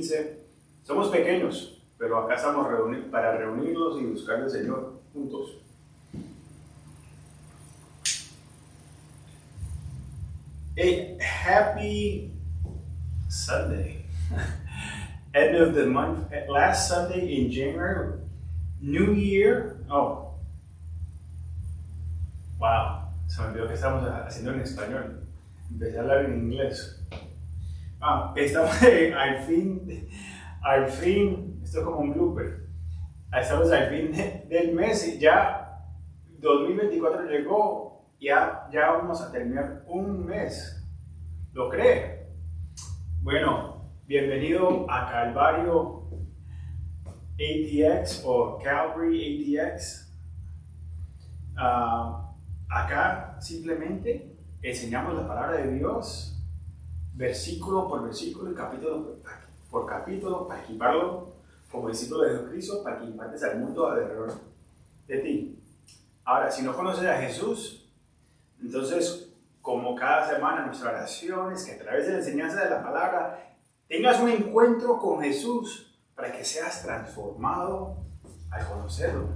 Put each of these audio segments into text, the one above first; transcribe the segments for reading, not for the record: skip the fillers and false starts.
15. Somos pequeños, pero acá estamos para reunirnos y buscar al Señor juntos. A happy Sunday. End of the month, last Sunday in January, New Year. Oh, wow, se me olvidó que estamos haciendo en español. Empecé a hablar en inglés. Estamos al fin, esto es como un blooper. Estamos al fin del mes y ya 2024 llegó, ya vamos a terminar un mes. ¿Lo cree? Bueno, bienvenido a Calvario ATX o Calvary ATX. Acá simplemente enseñamos la palabra de Dios versículo por versículo y capítulo por capítulo para equiparlo como discípulo de Jesucristo, para que impartes al mundo alrededor de ti. Ahora, si no conoces a Jesús, entonces, como cada semana nuestra oración es que a través de la enseñanza de la palabra tengas un encuentro con Jesús para que seas transformado al conocerlo,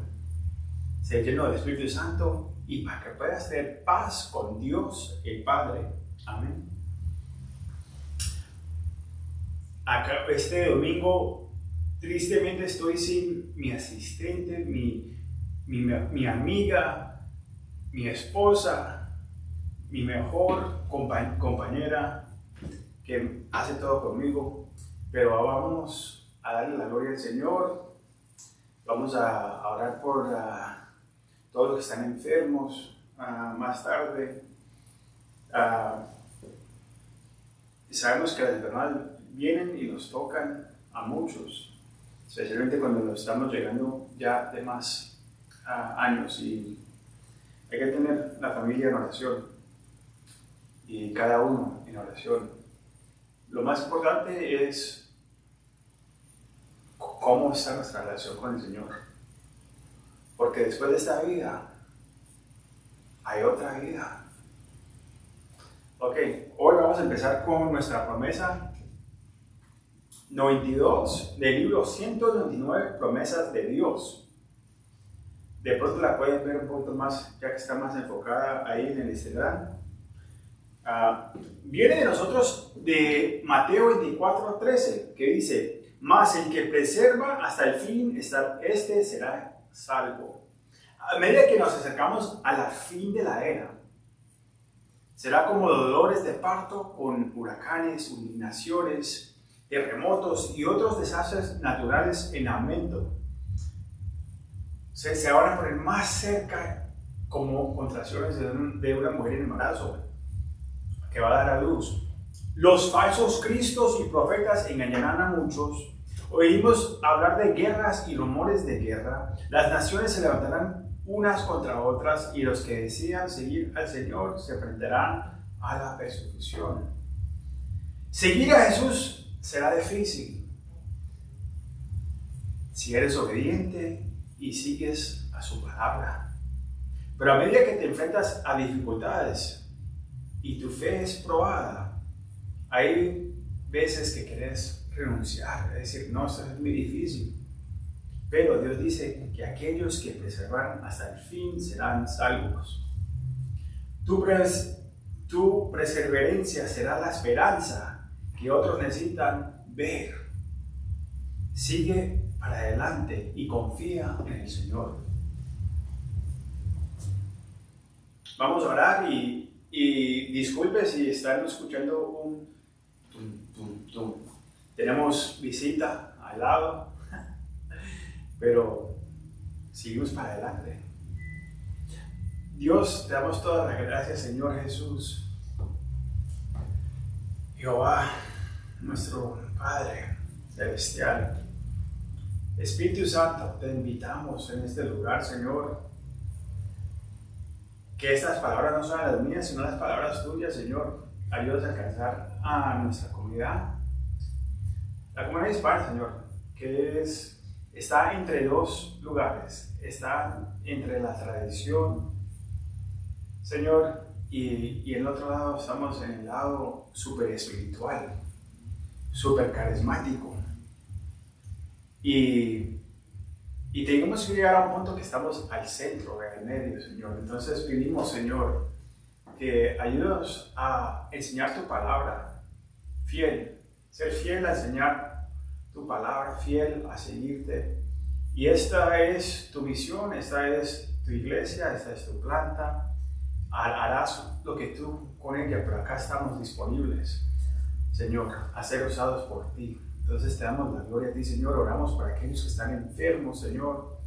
ser lleno del Espíritu Santo y para que puedas tener paz con Dios el Padre. Amén. Acá este domingo tristemente estoy sin mi asistente, mi amiga, mi esposa, mi mejor compañera que hace todo conmigo, pero vamos a darle la gloria al Señor, vamos a orar por todos los que están enfermos más tarde. Sabemos que las enfermedades vienen y nos tocan a muchos, especialmente cuando nos estamos llegando ya de más años, y hay que tener la familia en oración y cada uno en oración. Lo más importante es cómo está nuestra relación con el Señor, porque después de esta vida hay otra vida. Ok, hoy vamos a empezar con nuestra promesa 92 del libro 199, promesas de Dios. De pronto la pueden ver un poquito más, ya que está más enfocada ahí en el Instagram. Viene de nosotros de Mateo 24:13, que dice: mas el que preserva hasta el fin, este será salvo. A medida que nos acercamos a la fin de la era, será como dolores de parto con huracanes, inundaciones, terremotos y otros desastres naturales en aumento. Se van a poner más cerca como contracciones de una mujer en embarazo que va a dar a luz. Los falsos cristos y profetas engañarán a muchos. Oímos hablar de guerras y rumores de guerra. Las naciones se levantarán unas contra otras y los que decidan seguir al Señor se enfrentarán a la persecución. Seguir a Jesús será difícil si eres obediente y sigues a su palabra. Pero a medida que te enfrentas a dificultades y tu fe es probada, hay veces que quieres renunciar, es decir, no, esto es muy difícil. Pero Dios dice que aquellos que preservan hasta el fin serán salvos. Tu perseverancia será la esperanza que otros necesitan ver. Sigue para adelante y confía en el Señor. Vamos a orar y disculpe si están escuchando un tum. Tenemos visita al lado, pero seguimos para adelante. Dios, te damos todas las gracias, Señor Jesús. Jehová, nuestro Padre celestial. Espíritu Santo, te invitamos en este lugar, Señor. Que estas palabras no sean las mías, sino las palabras tuyas, Señor. Ayúdanos a alcanzar a nuestra comunidad. La comunidad hispana, Señor, que está entre dos lugares. Está entre la tradición, Señor, y en el otro lado estamos en el lado súper espiritual, súper carismático. Y, y tenemos que llegar a un punto que estamos al centro, en el medio, Señor. Entonces pedimos, Señor, que ayúdanos a enseñar tu palabra fiel, ser fiel a enseñar tu palabra, fiel a seguirte. Y esta es tu misión, esta es tu iglesia, esta es tu planta. Harás lo que tú con ella, pero acá estamos disponibles, Señor, a ser usados por ti. Entonces te damos la gloria a ti, Señor. Oramos para aquellos que están enfermos, Señor,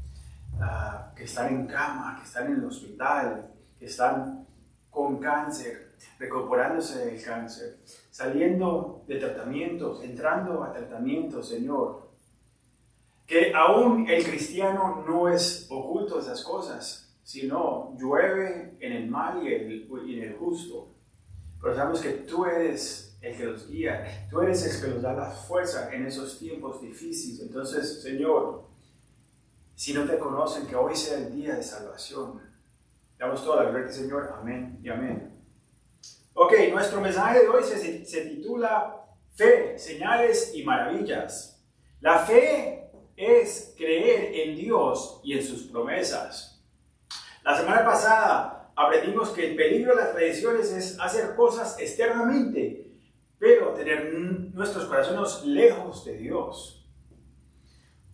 que están en cama, que están en el hospital, que están con cáncer, recuperándose del cáncer, saliendo de tratamientos, entrando a tratamientos, Señor. Que aún el cristiano no es oculto de esas cosas, sino llueve en el mal y en el justo. Pero sabemos que tú eres el que los guía, tú eres el que nos da la fuerza en esos tiempos difíciles. Entonces, Señor, si no te conocen, que hoy sea el día de salvación. Damos toda la gloria, Señor. Amén y amén. Ok, nuestro mensaje de hoy se titula Fe, señales y maravillas. La fe es creer en Dios y en sus promesas. La semana pasada aprendimos que el peligro de las tradiciones es hacer cosas externamente, pero tener nuestros corazones lejos de Dios.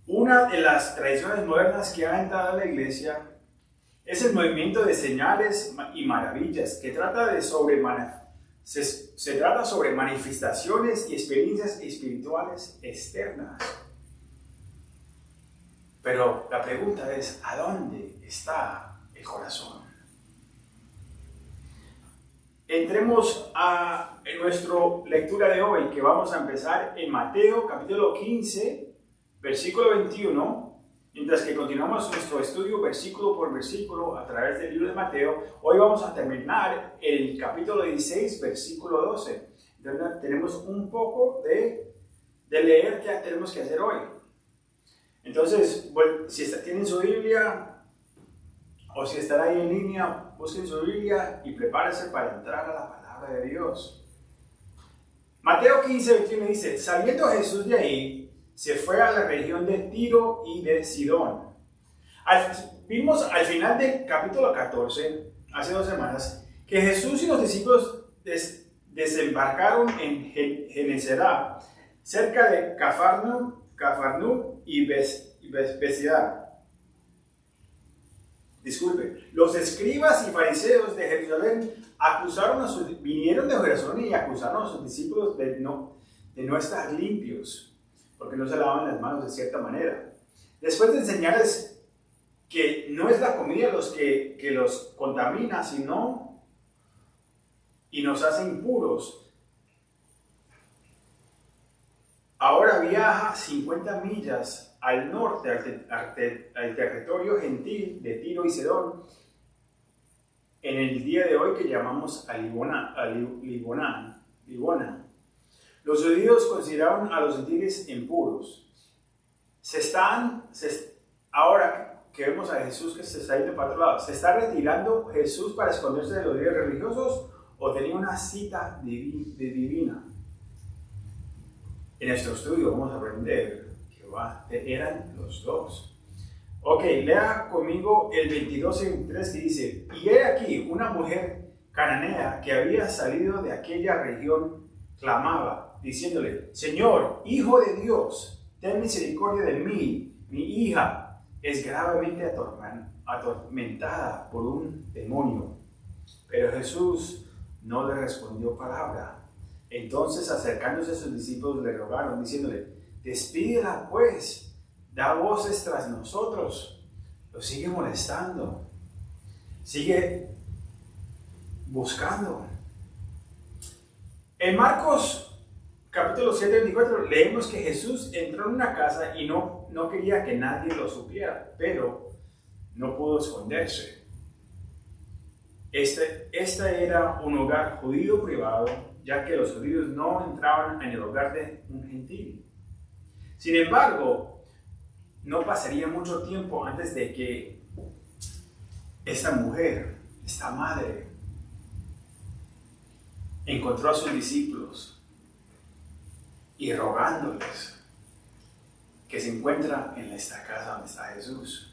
Una de las tradiciones modernas que ha entrado a la iglesia es el movimiento de señales y maravillas, que se trata sobre manifestaciones y experiencias espirituales externas. Pero la pregunta es, ¿a dónde está el corazón? Entremos en nuestra lectura de hoy, que vamos a empezar en Mateo capítulo 15, versículo 21. Mientras que continuamos nuestro estudio versículo por versículo a través del libro de Mateo, hoy vamos a terminar el capítulo 16, versículo 12. Entonces tenemos un poco de leer que tenemos que hacer hoy. Entonces, bueno, si tienen su Biblia o si están ahí en línea, busquen su Biblia y prepárense para entrar a la palabra de Dios. Mateo 15, 21 dice, saliendo Jesús de ahí, se fue a la región de Tiro y de Sidón. Vimos al final del capítulo 14, hace 2 semanas, que Jesús y los discípulos desembarcaron en Genesaret, cerca de Cafarnaúm y Bethsaida. Disculpe, los escribas y fariseos de Jerusalén vinieron de Jerusalén y acusaron a sus discípulos de no estar limpios, porque no se lavaban las manos de cierta manera. Después de enseñarles que no es la comida que los contamina, sino y nos hace impuros, ahora viaja 50 millas al norte, al territorio gentil de Tiro y Sidón, en el día de hoy que llamamos Lisbona. Los judíos consideraban a los gentiles impuros. Ahora que vemos a Jesús que se está yendo para otro lado, ¿se está retirando Jesús para esconderse de los líderes religiosos o tenía una cita divina? En nuestro estudio vamos a aprender que eran los dos. Ok, lea conmigo el 22 y 23 que dice, y he aquí una mujer cananea que había salido de aquella región clamaba, diciéndole, Señor, Hijo de Dios, ten misericordia de mí, mi hija es gravemente atormentada por un demonio. Pero Jesús no le respondió palabra. Entonces, acercándose a sus discípulos, le rogaron, diciéndole, despídela pues, da voces tras nosotros. Lo sigue molestando, sigue buscando. En Marcos capítulo 7, 24 leemos que Jesús entró en una casa y no quería que nadie lo supiera, pero no pudo esconderse. Este era un hogar judío privado, ya que los judíos no entraban en el hogar de un gentil. Sin embargo, no pasaría mucho tiempo antes de que esta mujer, esta madre, encontró a sus discípulos y rogándoles que se se encuentra en esta casa donde está Jesús.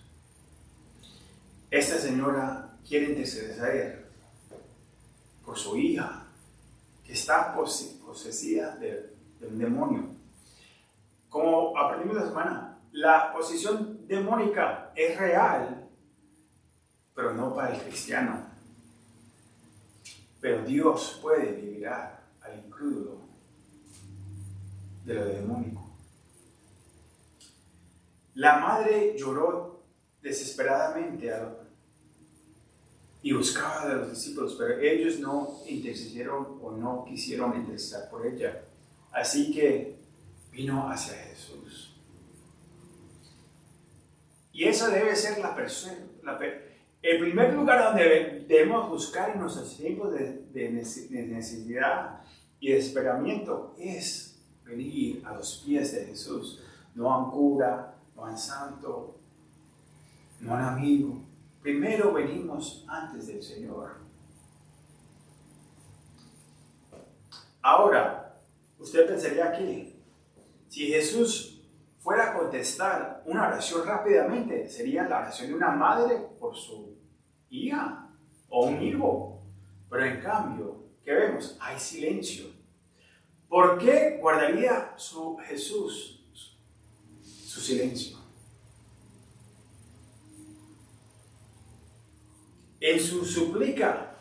Esta señora quiere interceder por su hija, que está poseída de un demonio. Como aprendimos la semana, la posesión demónica es real, pero no para el cristiano. Pero Dios puede liberar al incrédulo de lo demónico. La madre lloró desesperadamente y buscaba a los discípulos, pero ellos no intercedieron o no quisieron interceder por ella. Así que vino hacia Jesús. Y esa debe ser el primer lugar donde debemos buscar en nuestros tiempos de necesidad y desesperamiento es venir a los pies de Jesús, no a un cura, no a un santo, no a un amigo. Primero venimos antes del Señor. Ahora, usted pensaría que si Jesús fuera a contestar una oración rápidamente, sería la oración de una madre por su hija o un hijo. Pero en cambio, ¿qué vemos? Hay silencio. ¿Por qué guardaría Jesús su silencio? En su súplica,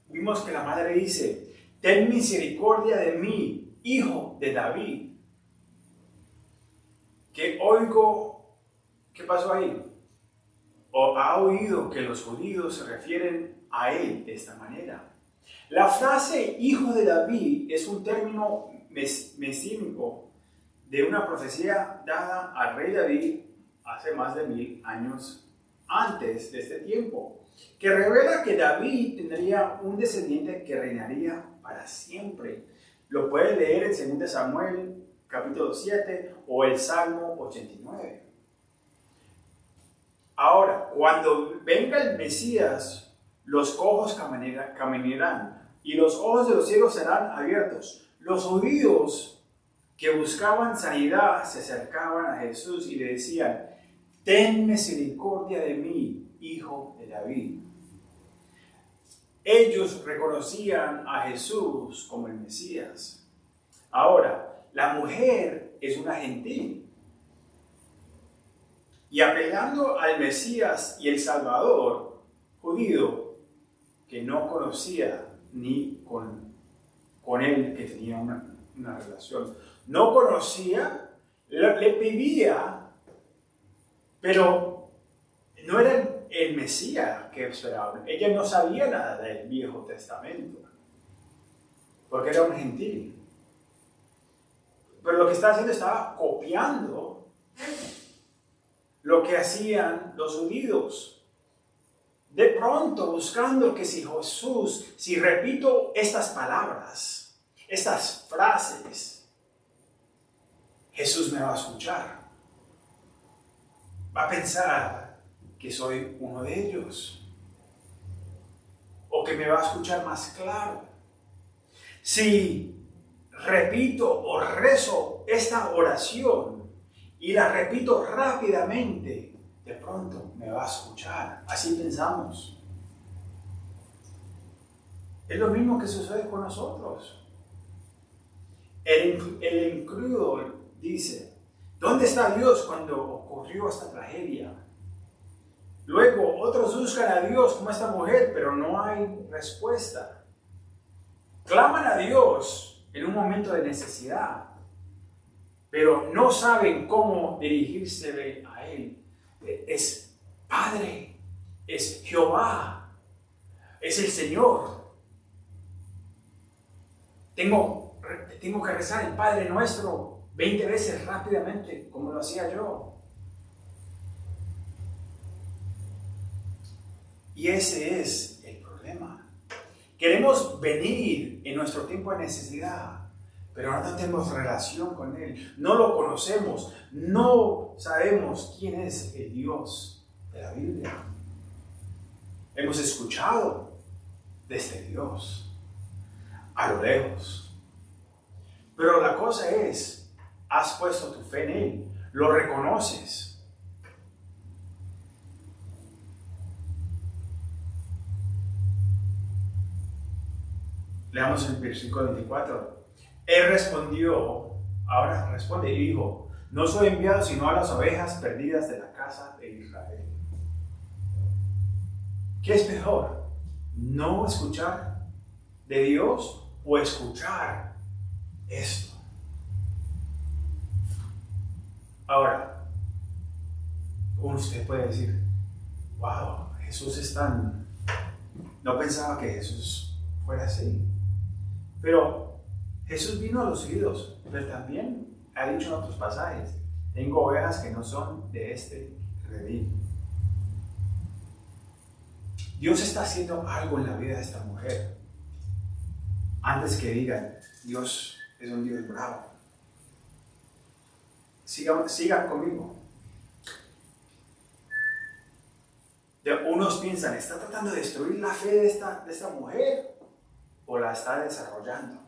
vimos que la madre dice: ten misericordia de mí, hijo de David. Que oigo, ¿qué pasó ahí? O ha oído que los judíos se refieren a él de esta manera. La frase hijo de David es un término mesínico de una profecía dada al rey David hace más de 1000 años antes de este tiempo, que revela que David tendría un descendiente que reinaría para siempre. Lo puede leer en 2 Samuel capítulo 7 o el Salmo 89. Ahora, cuando venga el Mesías, los cojos caminarán y los ojos de los ciegos serán abiertos. Los judíos que buscaban sanidad se acercaban a Jesús y le decían: ten misericordia de mí, hijo de David. Ellos reconocían a Jesús como el Mesías. Ahora, la mujer es una gentil. Y apelando al Mesías y el Salvador judío, que no conocía ni con él, que tenía una relación, no conocía, le pedía, pero no era el Mesías que esperaba. Ella no sabía nada del Viejo Testamento, porque era un gentil. Pero lo que estaba haciendo, estaba copiando lo que hacían los judíos. De pronto, buscando que si repito estas palabras, estas frases, Jesús me va a escuchar. Va a pensar que soy uno de ellos. O que me va a escuchar más claro. Si repito o rezo esta oración y la repito rápidamente, de pronto me va a escuchar. Así pensamos. Es lo mismo que sucede con nosotros. El incrédulo dice: ¿dónde está Dios cuando ocurrió esta tragedia? Luego otros buscan a Dios como esta mujer, pero no hay respuesta. Claman a Dios en un momento de necesidad, pero no saben cómo dirigirse a Él. Es Padre, es Jehová, es el Señor. Tengo que rezar el Padre Nuestro 20 veces rápidamente, como lo hacía yo. Y ese es el problema. Queremos venir en nuestro tiempo de necesidad, pero no tenemos relación con Él. No lo conocemos. No sabemos quién es el Dios de la Biblia. Hemos escuchado de este Dios a lo lejos. Pero la cosa es has puesto tu fe en Él, lo reconoces. Leamos el versículo 24. Él respondió, ahora responde y dijo, no soy enviado sino a las ovejas perdidas de la casa de Israel. ¿Qué es mejor? ¿No escuchar de Dios o escuchar esto? Ahora, usted puede decir, wow, Jesús es tan... No pensaba que Jesús fuera así. Pero Jesús vino a los oídos, pero también ha dicho en otros pasajes, tengo ovejas que no son de este redil. Dios está haciendo algo en la vida de esta mujer. Antes que digan, Dios es un Dios bravo. Sigan conmigo. Unos piensan, ¿está tratando de destruir la fe de esta mujer o la está desarrollando?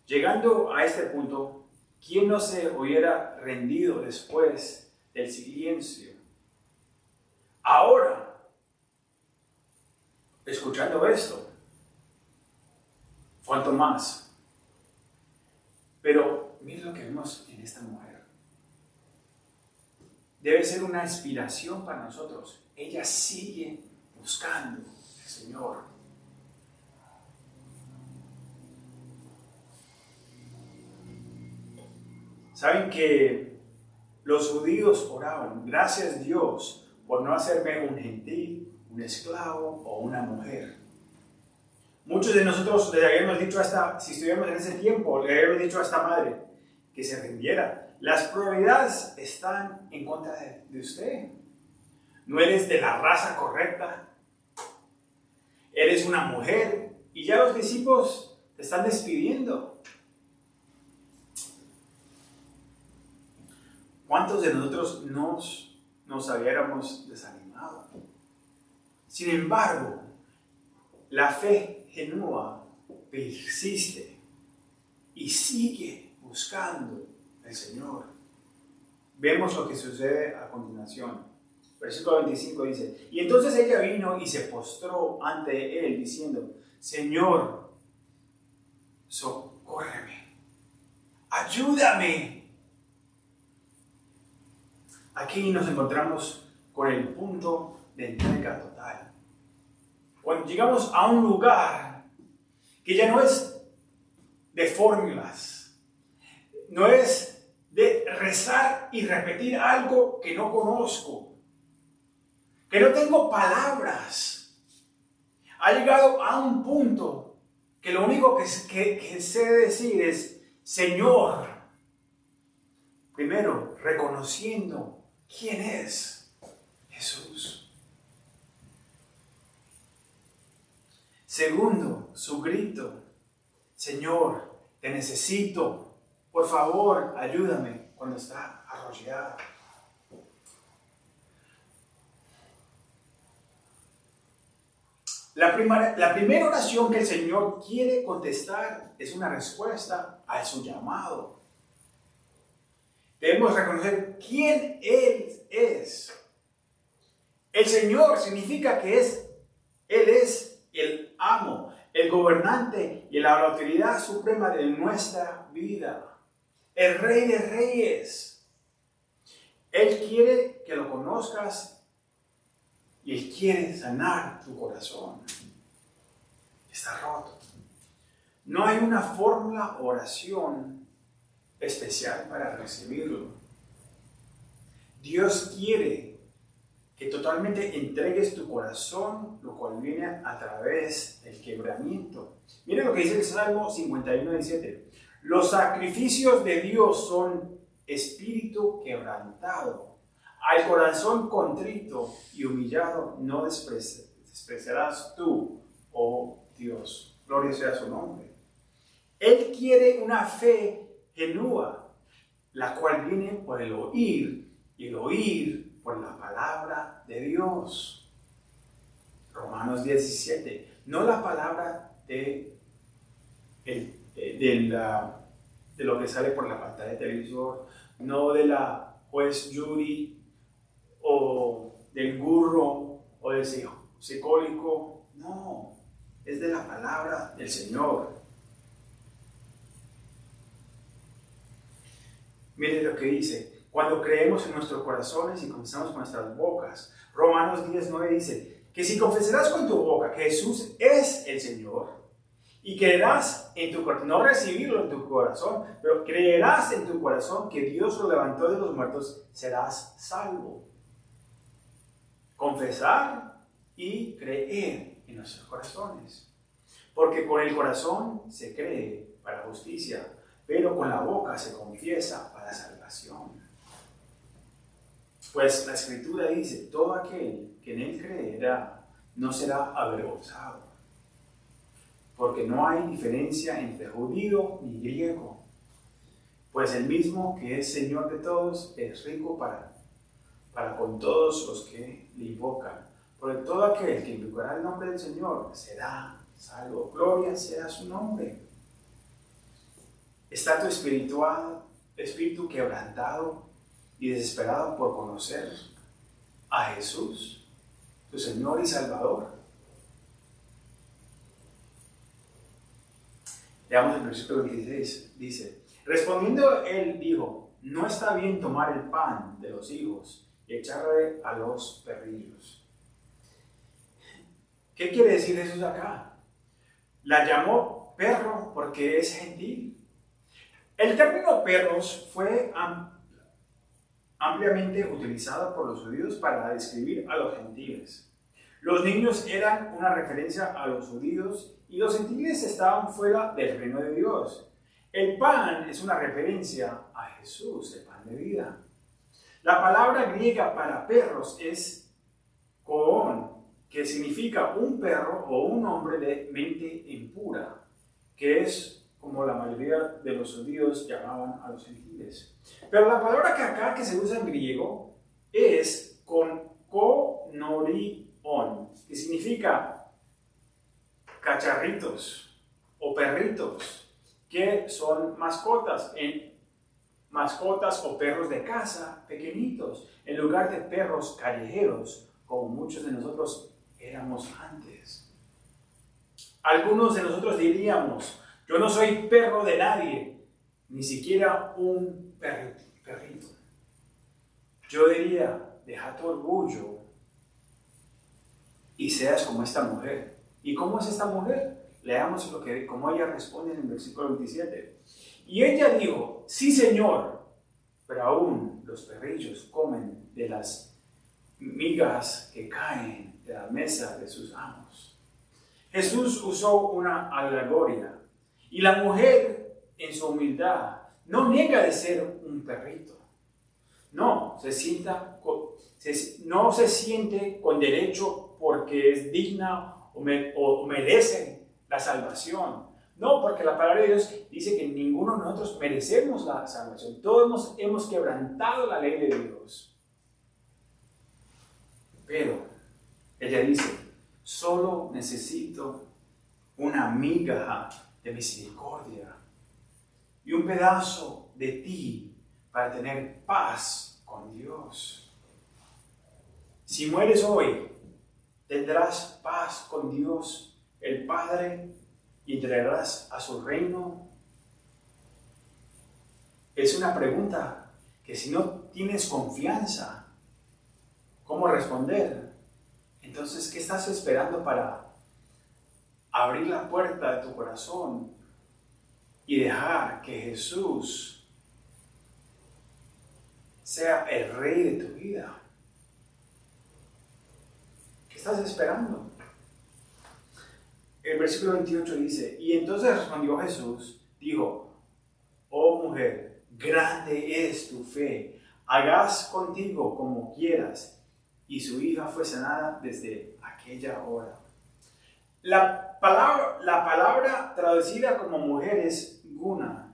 Llegando a este punto, ¿quién no se hubiera rendido después del silencio? Ahora, escuchando esto, ¿cuánto más? Pero mira lo que vemos en esta mujer. Debe ser una inspiración para nosotros. Ella sigue buscando al Señor. Saben que los judíos oraban, gracias Dios por no hacerme un gentil, un esclavo o una mujer. Muchos de nosotros le habíamos dicho si estuviéramos en ese tiempo, le habíamos dicho a esta madre que se rindiera. Las probabilidades están en contra de usted. No eres de la raza correcta. Eres una mujer y ya los discípulos te están despidiendo. ¿Cuántos de nosotros nos hubiéramos desanimado? Sin embargo, la fe genuina persiste y sigue buscando al Señor. Vemos lo que sucede a continuación. Versículo 25 dice, y entonces ella vino y se postró ante él diciendo, Señor, socórreme, ayúdame. Aquí nos encontramos con el punto de entrega total. Cuando llegamos a un lugar que ya no es de fórmulas, no es de rezar y repetir algo que no conozco, que no tengo palabras. Ha llegado a un punto que lo único que sé decir es, Señor, primero reconociendo quién es Jesús. Segundo, su grito, Señor, te necesito, por favor, ayúdame cuando está arrollada. La primera oración que el Señor quiere contestar es una respuesta a su llamado. Debemos reconocer quién Él es. El Señor significa que Él es el amo, el gobernante y la autoridad suprema de nuestra vida. El Rey de Reyes. Él quiere que lo conozcas y Él quiere sanar tu corazón. Está roto. No hay una fórmula o oración especial para recibirlo. Dios quiere que totalmente entregues tu corazón, lo cual viene a través del quebrantamiento. Miren lo que dice el Salmo 51:17. Los sacrificios de Dios son espíritu quebrantado. Al corazón contrito y humillado no despreciarás tú, oh Dios. Gloria sea su nombre. Él quiere una fe genuina, la cual viene por el oír y el oír por la palabra de Dios. Romanos 17. No la palabra del de lo que sale por la pantalla de televisor, no de la juez jury o del gurú o del psicólogo, no, es de la palabra del Señor. Mire lo que dice, cuando creemos en nuestros corazones y confesamos con nuestras bocas. Romanos 10:9 dice, que si confesarás con tu boca que Jesús es el Señor, y creerás en tu corazón, no recibirlo en tu corazón, pero creerás en tu corazón que Dios lo levantó de los muertos, serás salvo. Confesar y creer en nuestros corazones. Porque con el corazón se cree para justicia, pero con la boca se confiesa para salvación. Pues la Escritura dice, todo aquel que en él creerá no será avergonzado. Porque no hay diferencia entre judío ni griego, pues el mismo que es Señor de todos es rico para con todos los que le invocan. Porque todo aquel que invocará el nombre del Señor será salvo. Gloria sea su nombre. ¿Está tu espíritu quebrantado y desesperado por conocer a Jesús, tu Señor y Salvador? Leamos el versículo 26, dice, respondiendo él dijo, no está bien tomar el pan de los hijos y echarle a los perrillos. ¿Qué quiere decir Jesús acá? La llamó perro porque es gentil. El término perros fue ampliamente utilizado por los judíos para describir a los gentiles. Los niños eran una referencia a los judíos y los gentiles estaban fuera del reino de Dios. El pan es una referencia a Jesús, el pan de vida. La palabra griega para perros es koon, que significa un perro o un hombre de mente impura, que es como la mayoría de los judíos llamaban a los gentiles. Pero la palabra que se usa en griego es con konorion, que significa cacharritos o perritos, que son mascotas o perros de casa pequeñitos, en lugar de perros callejeros, como muchos de nosotros éramos antes. Algunos de nosotros diríamos, yo no soy perro de nadie, ni siquiera un perrito. Yo diría, deja tu orgullo y seas como esta mujer. ¿Y cómo es esta mujer? Leamos cómo ella responde en el versículo 27. Y ella dijo, sí Señor, pero aún los perrillos comen de las migas que caen de la mesa de sus amos. Jesús usó una alegoría y la mujer en su humildad no niega de ser un perrito. No se siente con derecho porque es digna o merece la salvación. No, porque la palabra de Dios dice que ninguno de nosotros merecemos la salvación. Todos hemos quebrantado la ley de Dios. Pero ella dice, solo necesito una miga de misericordia y un pedazo de ti para tener paz con Dios. Si mueres hoy, tendrás paz con Dios, el Padre, y entrarás a su reino. Es una pregunta que si no tienes confianza, ¿cómo responder? Entonces, ¿qué estás esperando para abrir la puerta de tu corazón y dejar que Jesús sea el rey de tu vida? ¿Qué estás esperando? El versículo 28 dice, y entonces respondió Jesús, dijo, oh mujer, grande es tu fe, hagas contigo como quieras. Y su hija fue sanada desde aquella hora. La palabra traducida como mujer es gun,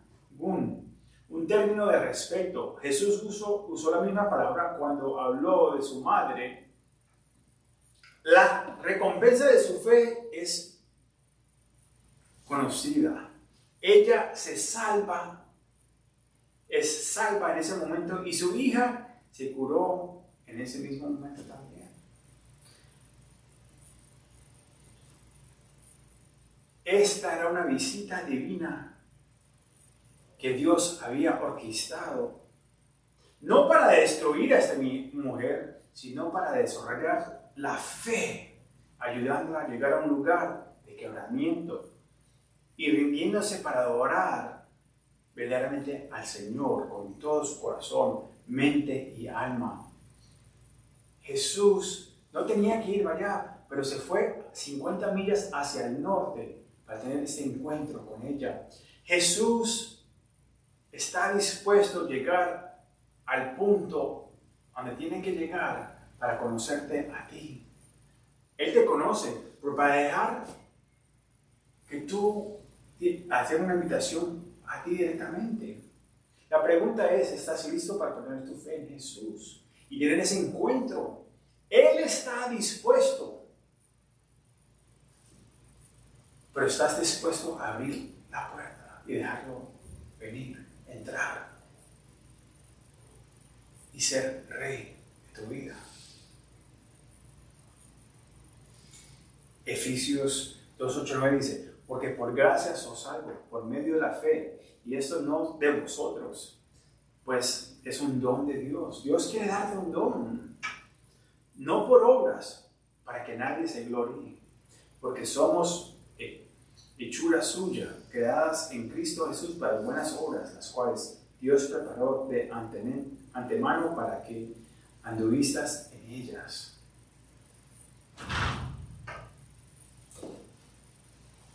un término de respeto. Jesús usó la misma palabra cuando habló de su madre. La recompensa de su fe es conocida. Ella se salva es salva en ese momento y su hija se curó en ese mismo momento también. Esta era una visita divina que Dios había orquestado, no para destruir a esta mujer, sino para desarrollar la fe, ayudándola a llegar a un lugar de quebrantamiento y rindiéndose para adorar verdaderamente al Señor con todo su corazón, mente y alma. Jesús no tenía que ir allá, pero se fue 50 millas hacia el norte para tener este encuentro con ella. Jesús está dispuesto a llegar al punto donde tiene que llegar para conocerte a ti. Él te conoce, pero para dejar que tú hacer una invitación a ti directamente. La pregunta es, ¿estás listo para poner tu fe en Jesús y tener ese encuentro? Él está dispuesto, pero ¿estás dispuesto a abrir la puerta y dejarlo venir, entrar y ser rey de tu vida? Efesios 2:8-9 dice, porque por gracia sos salvos, por medio de la fe, y esto no de vosotros, pues es un don de Dios. Dios quiere darte un don, no por obras, para que nadie se gloríe, porque somos hechura suya, creadas en Cristo Jesús para buenas obras, las cuales Dios preparó de antemano para que anduvistas en ellas.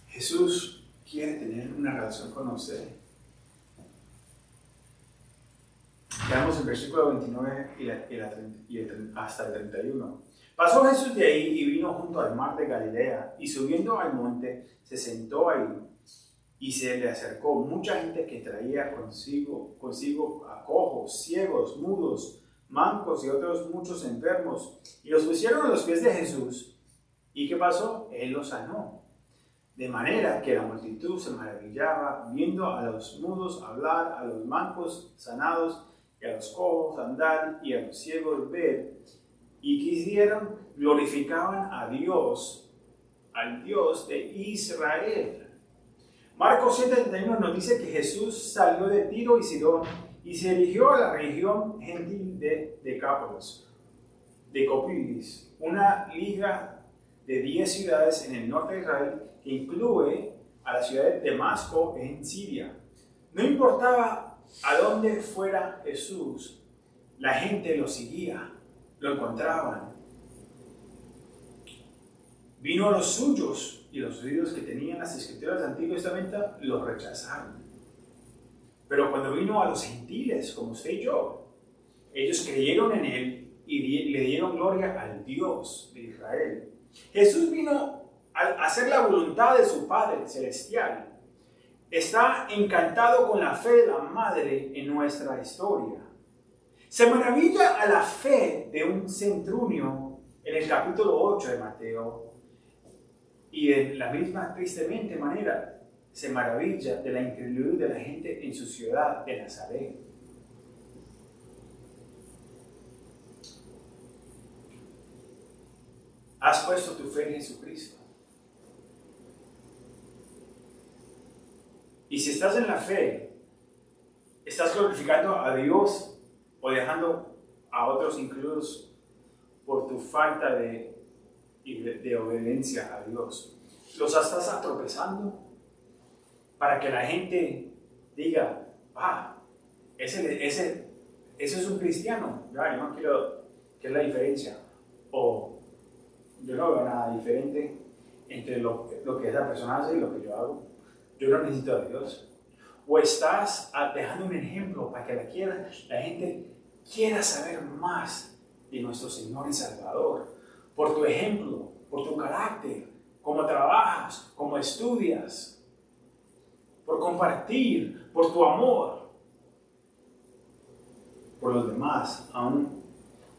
Jesús quiere tener una relación con usted. Veamos el versículo 29 hasta el 31. Pasó Jesús de ahí y vino junto al mar de Galilea, y subiendo al monte se sentó ahí, y se le acercó mucha gente que traía consigo a cojos, ciegos, mudos, mancos y otros muchos enfermos, y los pusieron a los pies de Jesús. ¿Y qué pasó? Él los sanó. De manera que la multitud se maravillaba viendo a los mudos hablar, a los mancos sanados, y a los cojos andar, y a los ciegos ver. Y quisieron, glorificaban a Dios, al Dios de Israel. Marcos 7:31 nos dice que Jesús salió de Tiro y Sidón y se dirigió a la región gentil de Decápolis, una liga de 10 ciudades en el norte de Israel que incluye a la ciudad de Damasco en Siria. No importaba a dónde fuera Jesús, la gente lo seguía, lo encontraban. Vino a los suyos y los judíos que tenían las escrituras del Antiguo Testamento los rechazaron. Pero cuando vino a los gentiles, como usted y yo, ellos creyeron en él y le dieron gloria al Dios de Israel. Jesús vino a hacer la voluntad de su Padre Celestial. Está encantado con la fe de la Madre en nuestra historia. Se maravilla a la fe de un centurión en el capítulo 8 de Mateo. Y de la misma tristemente manera se maravilla de la incredulidad de la gente en su ciudad de Nazaret. ¿Has puesto tu fe en Jesucristo? Y si estás en la fe, ¿estás glorificando a Dios o dejando a otros incluidos por tu falta de obediencia a Dios? ¿Los estás tropezando para que la gente diga, ese es un cristiano? Yo no quiero, ¿qué es la diferencia? O yo no veo nada diferente entre lo que esa persona hace y lo que yo hago. Yo no necesito a Dios. O estás dejando un ejemplo para que la gente quiera saber más de nuestro Señor y Salvador. Por tu ejemplo, por tu carácter, cómo trabajas, cómo estudias, por compartir, por tu amor, por los demás, aún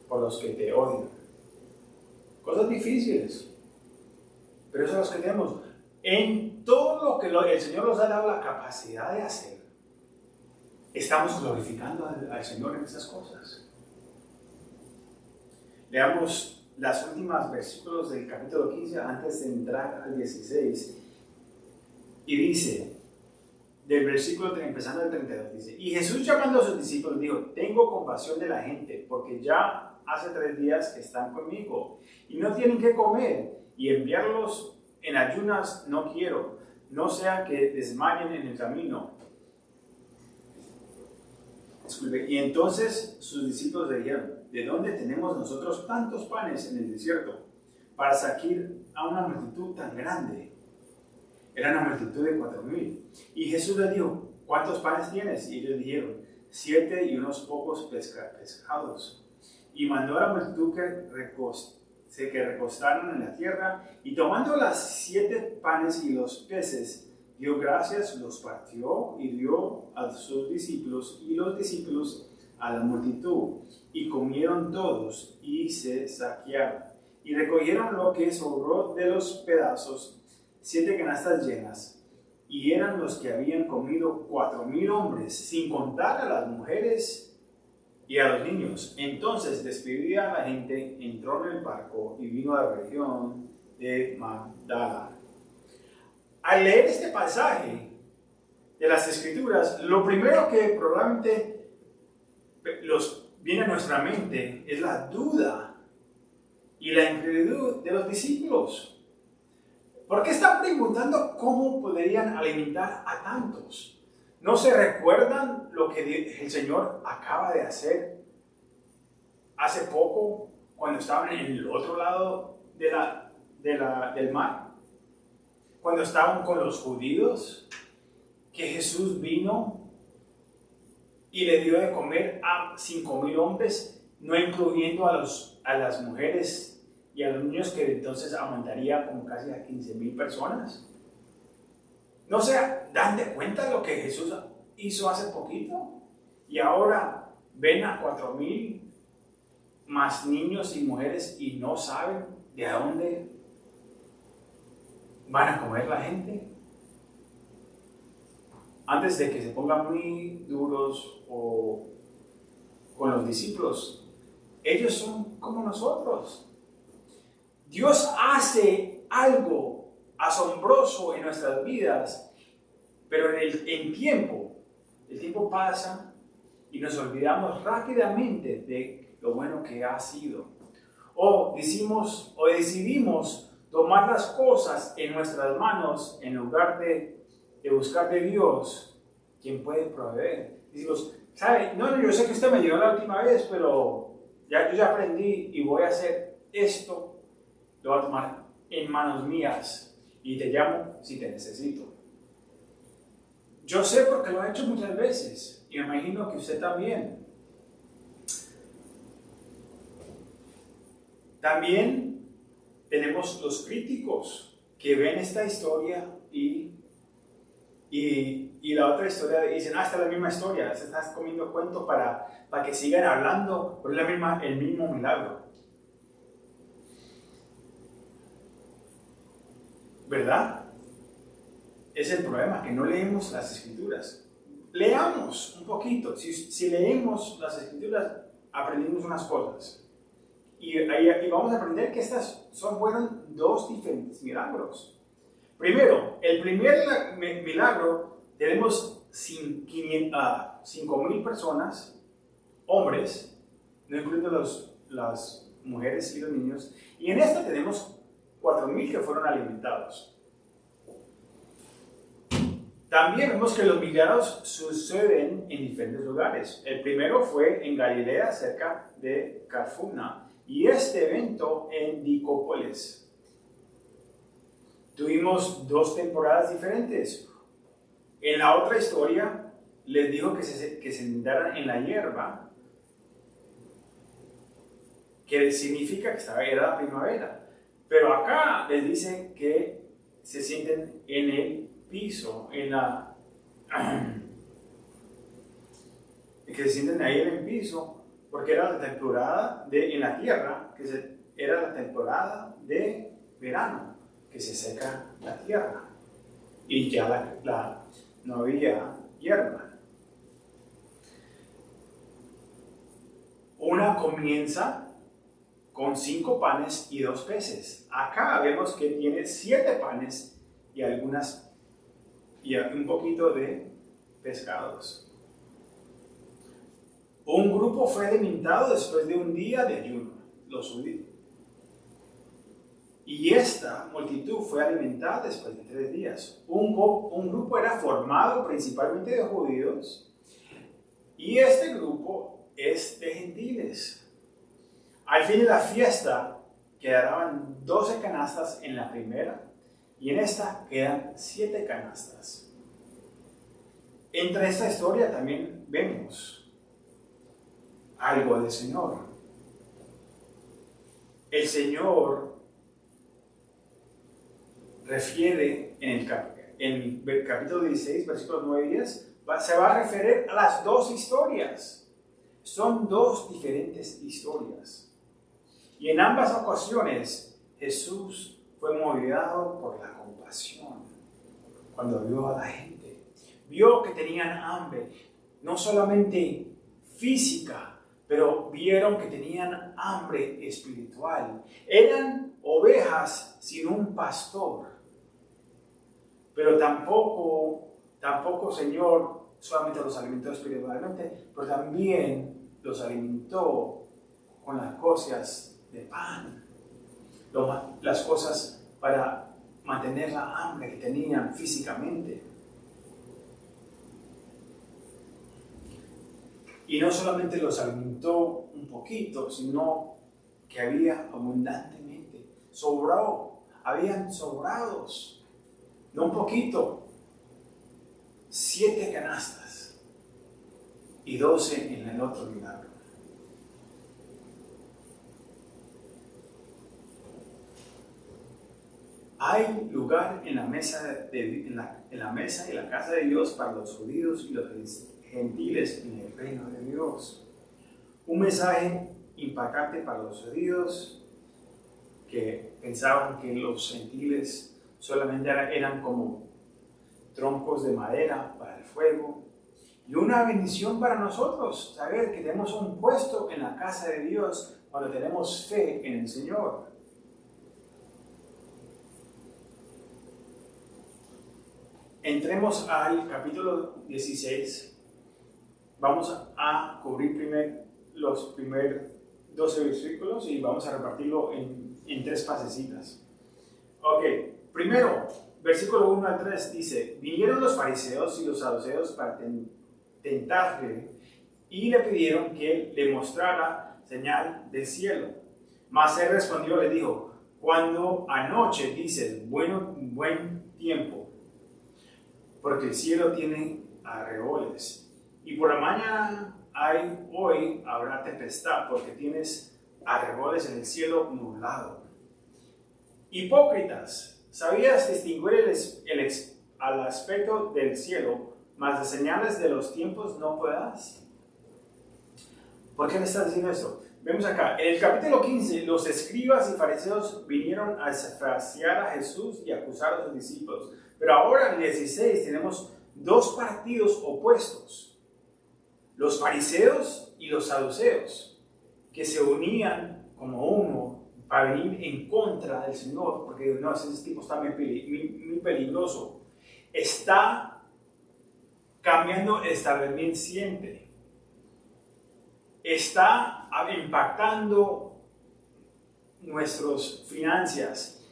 por los que te odian. Cosas difíciles, pero eso es lo que tenemos. En todo lo que el Señor nos ha dado la capacidad de hacer, estamos glorificando al Señor en estas cosas. Leamos las últimas versículos del capítulo 15 antes de entrar al 16. Y dice, del versículo empezando del 32, dice, y Jesús llamando a sus discípulos dijo, tengo compasión de la gente, porque ya hace 3 días que están conmigo y no tienen que comer, y enviarlos en ayunas no quiero, no sea que desmayen en el camino. Disculpe. Y entonces sus discípulos le dijeron, ¿de dónde tenemos nosotros tantos panes en el desierto para sacar a una multitud tan grande? Era una multitud de 4,000. Y Jesús les dijo, ¿cuántos panes tienes? Y ellos dijeron, 7 y unos pocos pescados. Y mandó a la multitud que recostaran en la tierra, y tomando las 7 panes y los peces, dio gracias, los partió y dio a sus discípulos, y los discípulos a la multitud. Y comieron todos y se saciaron. Y recogieron lo que sobró de los pedazos, 7 canastas llenas, y eran los que habían comido 4,000 hombres, sin contar a las mujeres y a los niños. Entonces, despedida a la gente, entró en el barco y vino a la región de Magdala. Al leer este pasaje de las Escrituras, lo primero que probablemente viene a nuestra mente es la duda y la incredulidad de los discípulos. ¿Por qué están preguntando cómo podrían alimentar a tantos? ¿No se recuerdan lo que el Señor acaba de hacer hace poco cuando estaban en el otro lado del mar? Cuando estaban con los judíos, que Jesús vino y le dio de comer a 5,000 hombres, no incluyendo a las mujeres y a los niños, que entonces aumentaría como casi a 15,000 personas. ¿No se dan de cuenta de lo que Jesús hizo hace poquito? Y ahora ven a 4,000 más niños y mujeres y no saben de dónde van a comer la gente. Antes de que se pongan muy duros o con los discípulos, ellos son como nosotros. Dios hace algo asombroso en nuestras vidas, pero el tiempo pasa y nos olvidamos rápidamente de lo bueno que ha sido. O decidimos tomar las cosas en nuestras manos en lugar de buscar de Dios, quien puede proveer. Decimos, ¿sabe? No, yo sé que usted me ayudó la última vez, pero yo ya aprendí y voy a hacer esto. Lo voy a tomar en manos mías y te llamo si te necesito. Yo sé porque lo he hecho muchas veces y me imagino que usted también. También tenemos los críticos que ven esta historia y la otra historia dicen, esta es la misma historia, se estás comiendo cuentos para que sigan hablando, pero es el mismo milagro. ¿Verdad? Es el problema, que no leemos las Escrituras. Leamos un poquito. Si leemos las Escrituras, aprendimos unas cosas. Y vamos a aprender que fueron 2 diferentes milagros. Primero, el primer milagro, tenemos 5,000 personas, hombres, no incluyendo las mujeres y los niños. Y en esta tenemos 4,000 que fueron alimentados. También vemos que los milagros suceden en diferentes lugares. El primero fue en Galilea, cerca de Cafarnaúm, y este evento en Decápolis. Tuvimos 2 temporadas diferentes. En la otra historia les dijo que se sentaran en la hierba, que significa que era la primavera. Pero acá les dice que se sienten en el piso, que se sienten ahí en el piso, porque era la temporada en la tierra, era la temporada de verano, que se seca la tierra y ya no había hierba. comienza con 5 panes y 2 peces. Acá vemos que tiene 7 panes y un poquito de pescados. Un grupo fue alimentado después de un día de ayuno, los judíos. Y esta multitud fue alimentada después de 3 días. Un grupo era formado principalmente de judíos y este grupo es de gentiles. Al fin de la fiesta quedaban 12 canastas en la primera y en esta quedan 7 canastas. Entre esta historia también vemos algo del Señor. El Señor refiere en el capítulo 16, versículos 9 y 10, se va a referir a las 2 historias. Son 2 diferentes historias. Y en ambas ocasiones, Jesús fue movido por la compasión. Cuando vio a la gente, vio que tenían hambre, no solamente física, pero vieron que tenían hambre espiritual. Eran ovejas sin un pastor. Pero tampoco, Señor, solamente los alimentó espiritualmente, pero también los alimentó con las cosas de pan, las cosas para mantener la hambre que tenían físicamente. Y no solamente los alimentó un poquito, sino que había abundantemente, habían sobrados. No un poquito, 7 canastas y 12 en el otro milagro. Hay lugar en la mesa en la mesa y la casa de Dios para los judíos y los gentiles en el reino de Dios. Un mensaje impactante para los judíos que pensaban que los gentiles solamente eran como troncos de madera para el fuego. Y una bendición para nosotros, saber que tenemos un puesto en la casa de Dios cuando tenemos fe en el Señor. Entremos al capítulo 16. Vamos a cubrir los primeros 12 versículos y vamos a repartirlo en 3 pasecitas. Ok. Primero, versículo 1 al 3 dice: vinieron los fariseos y los saduceos para tentarle y le pidieron que le mostrara señal del cielo. Mas él respondió, le dijo: cuando anoche dices buen tiempo, porque el cielo tiene arreboles, y por la mañana hoy habrá tempestad, porque tienes arreboles en el cielo nublado. Hipócritas, ¿sabías distinguir al aspecto del cielo, mas las señales de los tiempos no podrás? ¿Por qué me está diciendo esto? Vemos acá, en el capítulo 15, los escribas y fariseos vinieron a desafiar a Jesús y acusar a sus discípulos. Pero ahora en el 16 tenemos 2 partidos opuestos. Los fariseos y los saduceos, que se unían como uno para venir en contra del Señor, porque no, ese tipo está muy peligroso. Está cambiando el establecimiento, está impactando nuestras finanzas,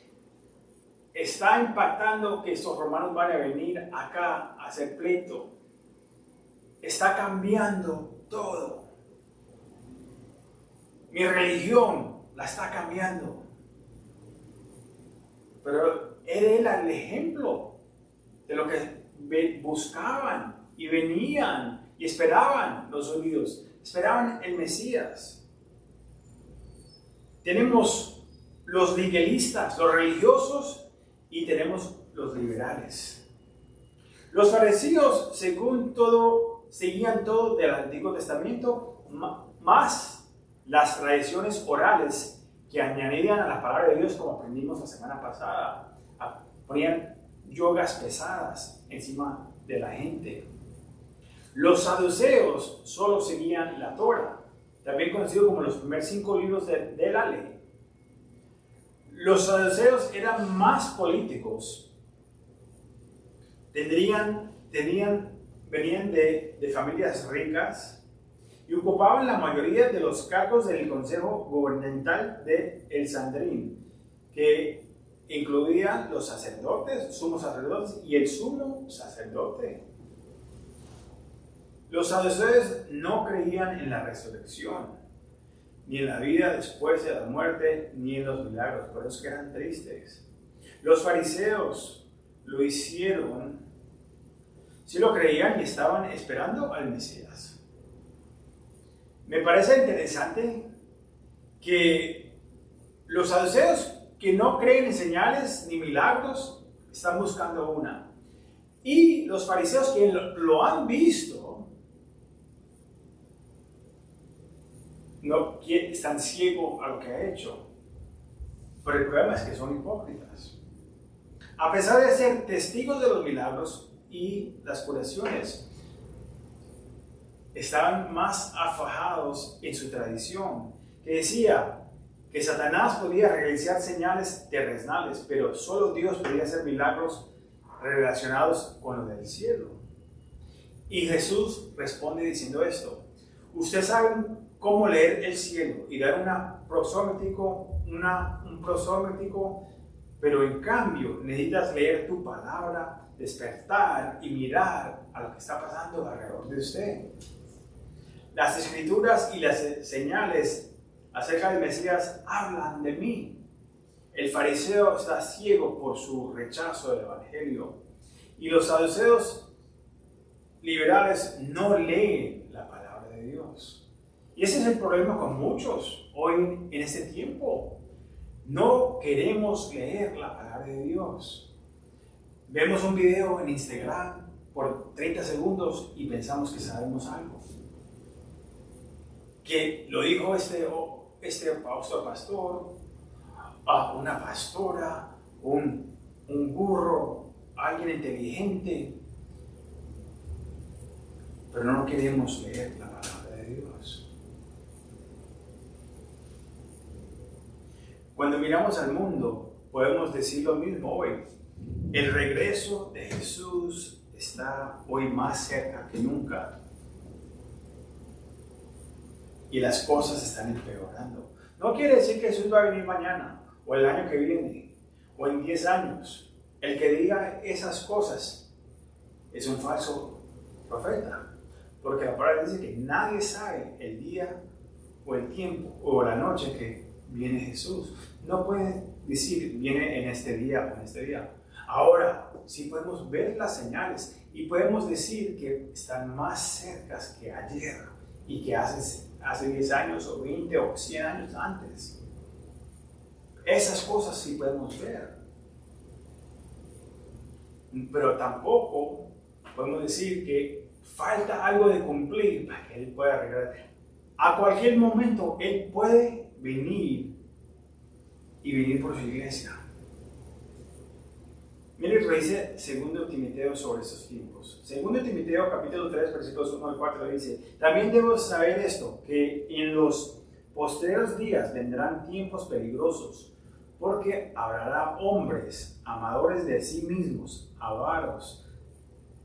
está impactando que estos romanos van a venir acá a hacer pleito, está cambiando todo. Mi religión la está cambiando. Pero él era el ejemplo de lo que buscaban y venían y esperaban los judíos. Esperaban el Mesías. Tenemos los legalistas, los religiosos, y tenemos los liberales. Los fariseos, según todo, seguían todo del Antiguo Testamento, más las tradiciones orales que añadían a la palabra de Dios, como aprendimos la semana pasada. Ponían yogas pesadas encima de la gente. Los saduceos solo seguían la Torah. también conocido como los primeros 5 libros de la ley. Los saduceos eran más políticos, venían de familias ricas y ocupaban la mayoría de los cargos del Consejo Gubernamental de El Sanedrín, que incluía los sacerdotes, sumos sacerdotes y el sumo sacerdote. Los saduceos no creían en la resurrección, ni en la vida después de la muerte, ni en los milagros, por eso que eran tristes. Los fariseos lo hicieron, sí lo creían y estaban esperando al Mesías. Me parece interesante que los saduceos que no creen en señales ni milagros están buscando una. Y los fariseos que lo han visto no están ciegos a lo que ha hecho. Pero el problema es que son hipócritas. A pesar de ser testigos de los milagros y las curaciones, estaban más afajados en su tradición, que decía que Satanás podía realizar señales terrenales, pero solo Dios podía hacer milagros relacionados con lo del cielo. Y Jesús responde diciendo esto: ustedes saben cómo leer el cielo y dar un prosómetico, pero en cambio necesitas leer tu palabra, despertar y mirar a lo que está pasando alrededor de usted. Las escrituras y las señales acerca del Mesías hablan de mí. El fariseo está ciego por su rechazo del Evangelio. Y los saduceos liberales no leen la palabra de Dios. Y ese es el problema con muchos hoy en este tiempo. No queremos leer la palabra de Dios. Vemos un video en Instagram por 30 segundos y pensamos que sabemos algo. Que lo dijo este pastor, una pastora, un burro, alguien inteligente. Pero no queremos leer la palabra de Dios. Cuando miramos al mundo, podemos decir lo mismo hoy. El regreso de Jesús está hoy más cerca que nunca. Y las cosas están empeorando. No quiere decir que Jesús va a venir mañana, o el año que viene, o en 10 años. El que diga esas cosas es un falso profeta. Porque la palabra dice que nadie sabe el día, o el tiempo, o la noche que viene Jesús. No puede decir viene en este día o en este día. Ahora, sí podemos ver las señales y podemos decir que están más cerca que ayer y que hace 10 años o 20 o 100 años antes. Esas cosas sí podemos ver. Pero tampoco podemos decir que falta algo de cumplir para que Él pueda regresar. A cualquier momento Él puede venir y venir por su iglesia. Mire lo que dice 2 Timoteo sobre estos tiempos. 2 Timoteo capítulo 3 versículos 1 al 4 dice: también debemos saber esto, que en los postreros días vendrán tiempos peligrosos, porque habrá hombres amadores de sí mismos, avaros,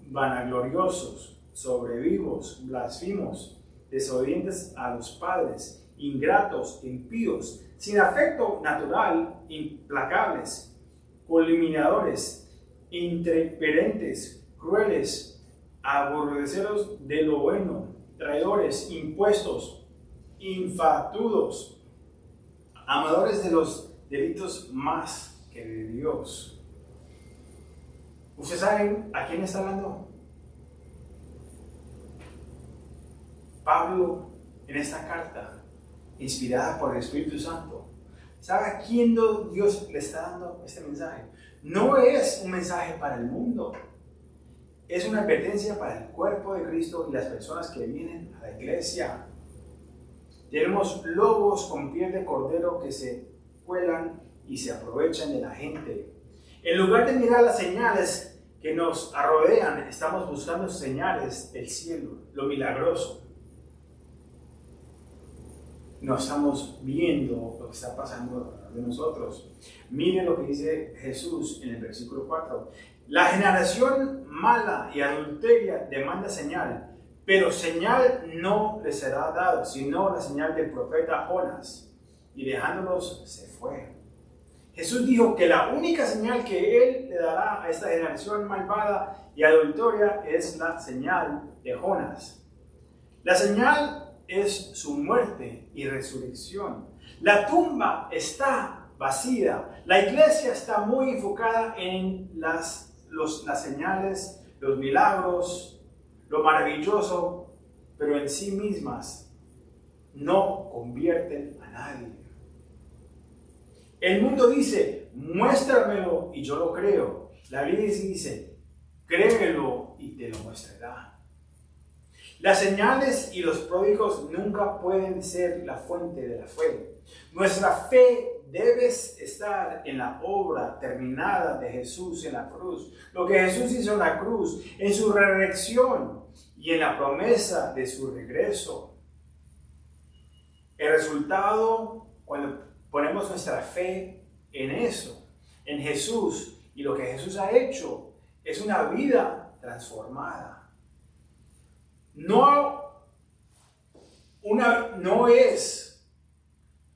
vanagloriosos, sobrevivos, blasfemos, desobedientes a los padres, ingratos, impíos, sin afecto natural, implacables, calumniadores, intemperentes, crueles, aborreceros de lo bueno, traidores, impuestos, infatuados, amadores de los delitos más que de Dios. ¿Ustedes saben a quién está hablando? Pablo, en esta carta, inspirada por el Espíritu Santo, ¿sabe a quién Dios le está dando este mensaje? No es un mensaje para el mundo, es una advertencia para el cuerpo de Cristo y las personas que vienen a la iglesia. Tenemos lobos con piel de cordero que se cuelan y se aprovechan de la gente. En lugar de mirar las señales que nos rodean, estamos buscando señales del cielo, lo milagroso. no estamos viendo lo que está pasando alrededor de nosotros. Miren lo que dice Jesús en el versículo 4. La generación mala y adulteria demanda señal, pero señal no le será dado, sino la señal del profeta Jonás. Y dejándolos se fue. Jesús dijo que la única señal que Él le dará a esta generación malvada y adulteria es la señal de Jonás. La señal es su muerte y resurrección. La tumba está vacía. La iglesia está muy enfocada en las señales, los milagros, lo maravilloso, pero en sí mismas no convierten a nadie. El mundo dice, muéstramelo y yo lo creo. La Biblia dice, créemelo y te lo mostrará. Las señales y los pródigos nunca pueden ser la fuente de la fe. Nuestra fe debe estar en la obra terminada de Jesús en la cruz. Lo que Jesús hizo en la cruz, en su resurrección y en la promesa de su regreso. El resultado, cuando ponemos nuestra fe en eso, en Jesús y lo que Jesús ha hecho, es una vida transformada. No es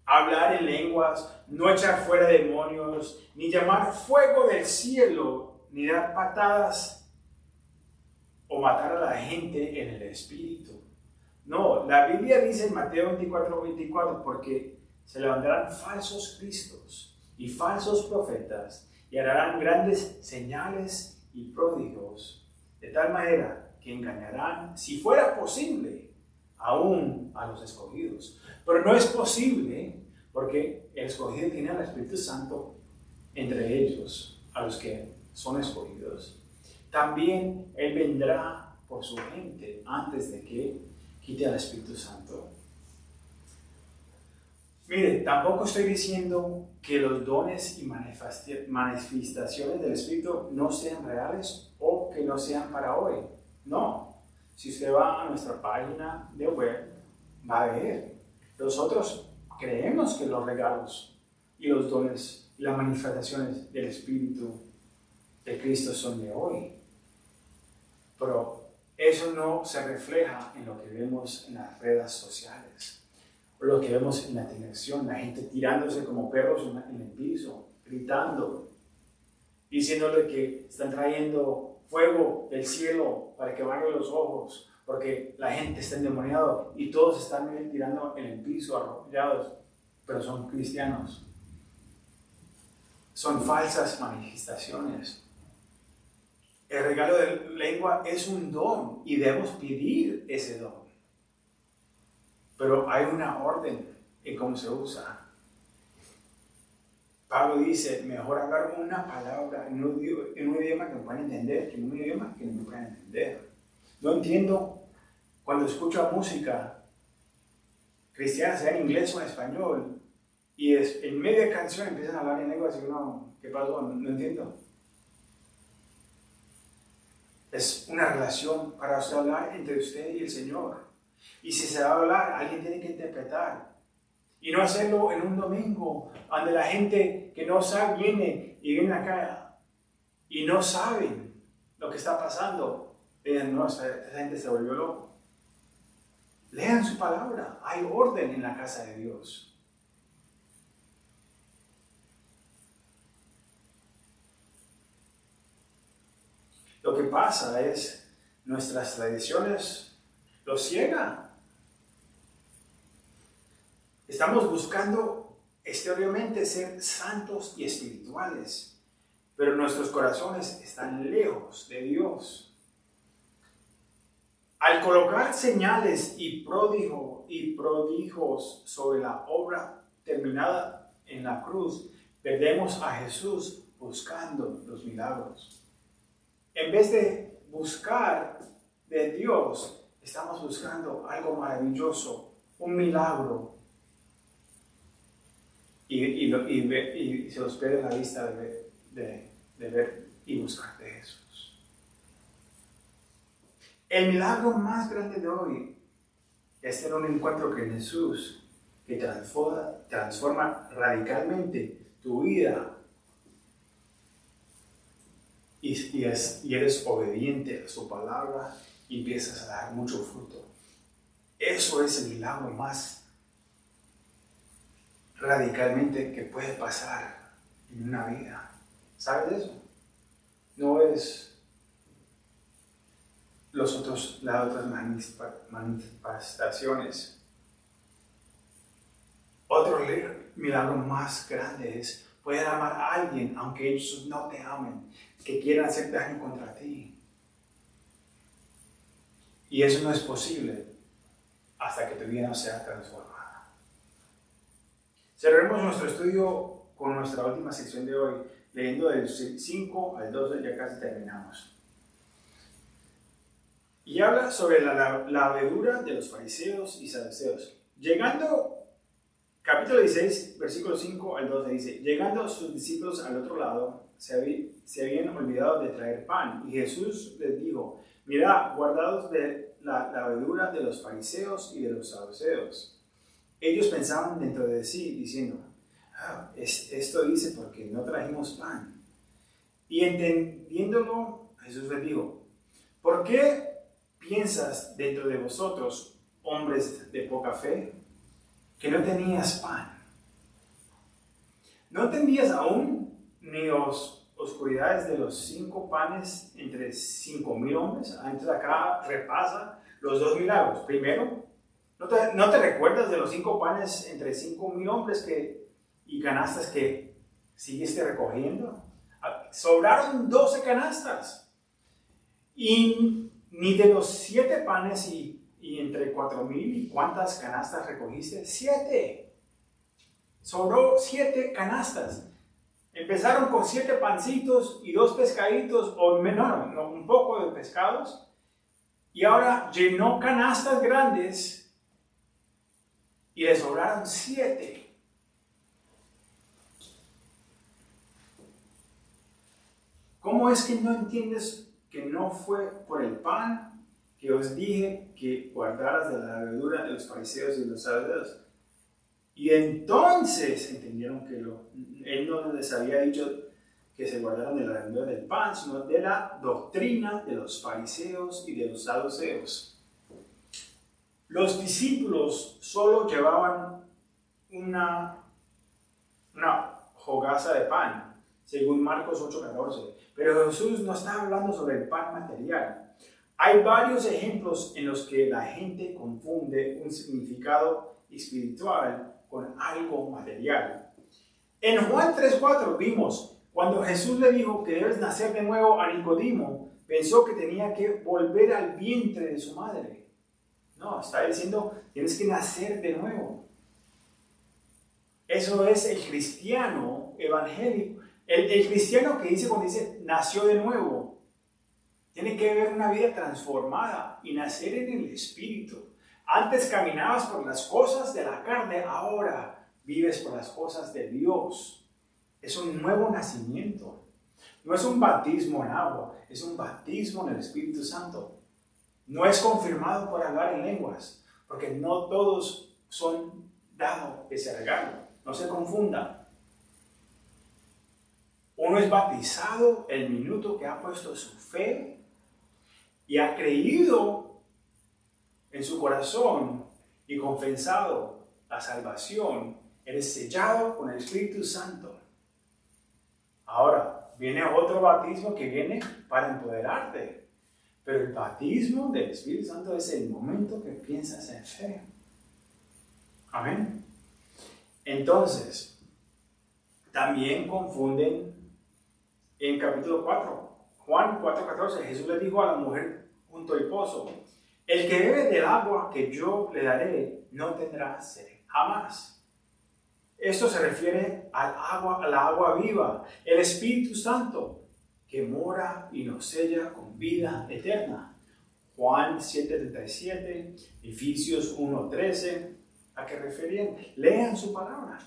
hablar en lenguas, no echar fuera demonios, ni llamar fuego del cielo, ni dar patadas o matar a la gente en el espíritu. No, la Biblia dice en Mateo 24:24, porque se levantarán falsos cristos y falsos profetas y harán grandes señales y pródigos, de tal manera que engañarán, si fuera posible, aún a los escogidos. Pero no es posible porque el escogido tiene al Espíritu Santo entre ellos, a los que son escogidos. También Él vendrá por su gente antes de que quite al Espíritu Santo. Mire, tampoco estoy diciendo que los dones y manifestaciones del Espíritu no sean reales o que no sean para hoy. No. Si usted va a nuestra página de web, va a ver. Nosotros creemos que los regalos y los dones y las manifestaciones del Espíritu de Cristo son de hoy. Pero eso no se refleja en lo que vemos en las redes sociales. Lo que vemos en la televisión, la gente tirándose como perros en el piso, gritando, diciéndole que están trayendo fuego del cielo para que bañe los ojos, porque la gente está endemoniada y todos están tirando en el piso, arrollados, pero son cristianos. Son falsas manifestaciones. El regalo de lengua es un don y debemos pedir ese don. Pero hay una orden en cómo se usa. Pablo dice, mejor hablar una palabra en un idioma que me puedan entender que en un idioma que no me puedan entender. No entiendo cuando escucho música cristiana, sea en inglés o en español, y en media canción empiezan a hablar en lenguas y uno, ¿qué pasó? No entiendo. Es una relación para usted hablar entre usted y el Señor. Y si se va a hablar, alguien tiene que interpretar. Y no hacerlo en un domingo, donde la gente que no sabe viene acá y no saben lo que está pasando. Digan, no, esta gente se volvió loco. Lean su palabra. Hay orden en la casa de Dios. Lo que pasa es, nuestras tradiciones los ciegan. Estamos buscando exteriormente ser santos y espirituales, pero nuestros corazones están lejos de Dios. Al colocar señales y prodigios sobre la obra terminada en la cruz, perdemos a Jesús buscando los milagros. En vez de buscar de Dios, estamos buscando algo maravilloso, un milagro. Y se nos pierde la vista de ver y buscar de Jesús. El milagro más grande de hoy es tener un encuentro con Jesús que transforma radicalmente tu vida y eres obediente a su palabra y empiezas a dar mucho fruto. Eso es el milagro más radicalmente que puede pasar en una vida. ¿Sabes eso? No es las otras manifestaciones. Otro milagro más grande es poder amar a alguien aunque ellos no te amen, que quieran hacer daño contra ti. Y eso no es posible hasta que tu vida no sea transformada. Cerremos nuestro estudio con nuestra última sección de hoy, leyendo del 5 al 12, ya casi terminamos. Y habla sobre la levadura de los fariseos y saduceos. Capítulo 16, versículo 5 al 12 dice: llegando sus discípulos al otro lado, se habían olvidado de traer pan. Y Jesús les dijo: mirad, guardaos de la levadura de los fariseos y de los saduceos. Ellos pensaban dentro de sí, diciendo: esto dice porque no trajimos pan. Y entendiéndolo, Jesús les dijo: ¿por qué piensas dentro de vosotros, hombres de poca fe, que no tenías pan? ¿No entendías aún ni oscuridades de los 5 panes entre 5,000 hombres? Entonces acá repasa los 2 milagros. Primero, ¿no te recuerdas de los 5 panes entre 5,000 hombres y canastas que siguiste recogiendo? Sobraron 12 canastas. Y ni de los 7 panes y entre 4,000, ¿y cuántas canastas recogiste? 7. Sobró 7 canastas. Empezaron con 7 pancitos y 2 pescaditos, o menor, un poco de pescados. Y ahora llenó canastas grandes y le sobraron 7. ¿Cómo es que no entiendes que no fue por el pan que os dije que guardaras de la levadura de los fariseos y los saduceos? Y entonces entendieron que él no les había dicho que se guardaran de la levadura del pan, sino de la doctrina de los fariseos y de los saduceos. Los discípulos solo llevaban una hogaza de pan, según Marcos 8:14. Pero Jesús no está hablando sobre el pan material. Hay varios ejemplos en los que la gente confunde un significado espiritual con algo material. En Juan 3:4 vimos, cuando Jesús le dijo que debes nacer de nuevo a Nicodemo, pensó que tenía que volver al vientre de su madre. No, está diciendo, tienes que nacer de nuevo. Eso es el cristiano evangélico. El cristiano que dice, cuando dice nació de nuevo, tiene que ver una vida transformada y nacer en el Espíritu. Antes caminabas por las cosas de la carne, ahora vives por las cosas de Dios. Es un nuevo nacimiento. No es un bautismo en agua, es un bautismo en el Espíritu Santo. No es confirmado por hablar en lenguas, porque no todos son dados ese regalo. No se confunda. Uno es bautizado el minuto que ha puesto su fe y ha creído en su corazón y confesado la salvación. Eres sellado con el Espíritu Santo. Ahora, viene otro bautismo que viene para empoderarte. Pero el bautismo del Espíritu Santo es el momento que piensas en fe. Amén. Entonces, también confunden en capítulo 4, Juan 4:14, Jesús le dijo a la mujer junto al pozo: el que bebe del agua que yo le daré no tendrá sed jamás. Esto se refiere a la agua viva, el Espíritu Santo, que mora y nos sella con vida eterna. Juan 7:37, Efesios 1:13, ¿a qué referían? Lean su palabra.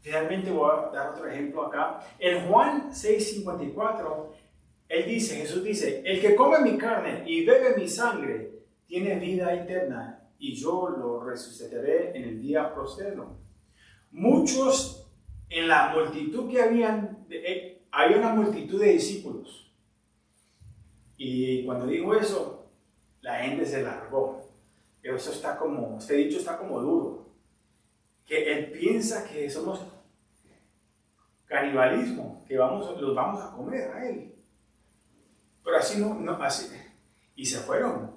Finalmente voy a dar otro ejemplo acá. En Juan 6:54, Jesús dice: el que come mi carne y bebe mi sangre tiene vida eterna, y yo lo resucitaré en el día postrero. Muchos en la multitud que había una multitud de discípulos. Y cuando dijo eso, la gente se largó. Este dicho está como duro. Que él piensa que somos canibalismo, que los vamos a comer a él. Pero así no, así. Y se fueron.